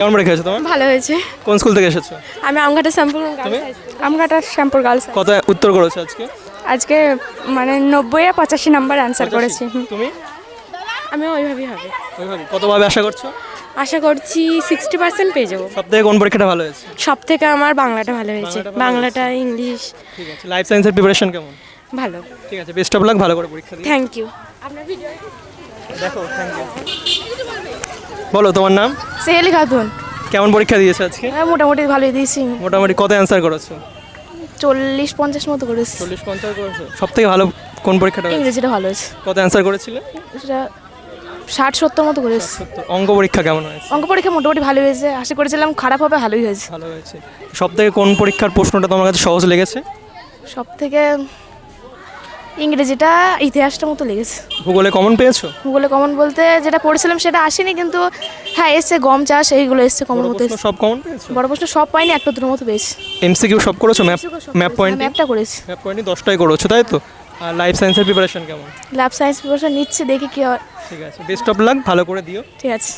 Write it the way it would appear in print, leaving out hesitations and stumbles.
কেমন পরীক্ষা হয়েছে তোমার? ভালো হয়েছে। কোন স্কুল থেকে এসেছো? আমি আমঘাটা শ্যামপুর গার্লস। কত উত্তর করেছো আজকে? আজকে মানে 90 আর 85 নাম্বার অ্যান্সার করেছি। তুমি? আমি ওইভাবেই হবে। ওইভাবে কতভাবে আশা করছো? আশা করছি 60% পেয়ে যাবো। সব থেকে কোন পরীক্ষাটা ভালো হয়েছে? সব থেকে আমার বাংলাটা ভালো হয়েছে। বাংলাটা, ইংলিশ ঠিক আছে। লাইফ সায়েন্সের প্রিপারেশন কেমন? ভালো। ঠিক আছে, বেস্ট অফ লাক, ভালো করে পরীক্ষা দিও। Thank you. দেখো, থ্যাংক ইউ। বলো তোমার নাম? সেহেলি খাতুন। কেমন পরীক্ষা দিয়েছো আজকে? মোটামুটি ভালোই দিয়েছি। মোটামুটি কত অ্যান্সার করেছো? 40-50 মতো করেছি। 40-50 করেছো। সব থেকে ভালো কোন পরীক্ষাটা হয়েছে? ইংরেজিটা ভালো হয়েছে। কত অ্যান্সার করেছিলে? সেটা 60-70 মতো করেছি। অঙ্ক পরীক্ষা কেমন হয়েছে? অঙ্ক পরীক্ষা মোটামুটি ভালো হয়েছে। আশা করেছিলাম খারাপ হবে, ভালোই হয়েছে। ভালো হয়েছে। সব থেকে কোন পরীক্ষার প্রশ্নটা তোমার কাছে সহজ লেগেছে? সব থেকে ইংরেজিটা, ইতিহাসটা মতো লেগেছে। ভূগোলে কমন পেয়েছো? ভূগোলে কমন বলতে যেটা পড়েছিলাম সেটা আসেনি, কিন্তু হ্যাঁ এসছে গম চাষ, এইগুলো এসছে কমন মতো প্রশ্ন সব কমন পেয়েছো? বড় প্রশ্ন সব পাইনি, একটা দুটোর মতো পেয়েছি। এমসিকিউ সব করেছো? ম্যাপ পয়েন্ট ম্যাপটা করেছি। ম্যাপ পয়েন্টই 10টাই করেছো, তাই তো? আর লাইফ সায়েন্সের প্রিপারেশন কেমন? ল্যাব সায়েন্স প্রিপারেশন নিচ্ছে, দেখি কি হয়। ঠিক আছে, বেস্ট অফ লাক, ভালো করে দিও। ঠিক আছে।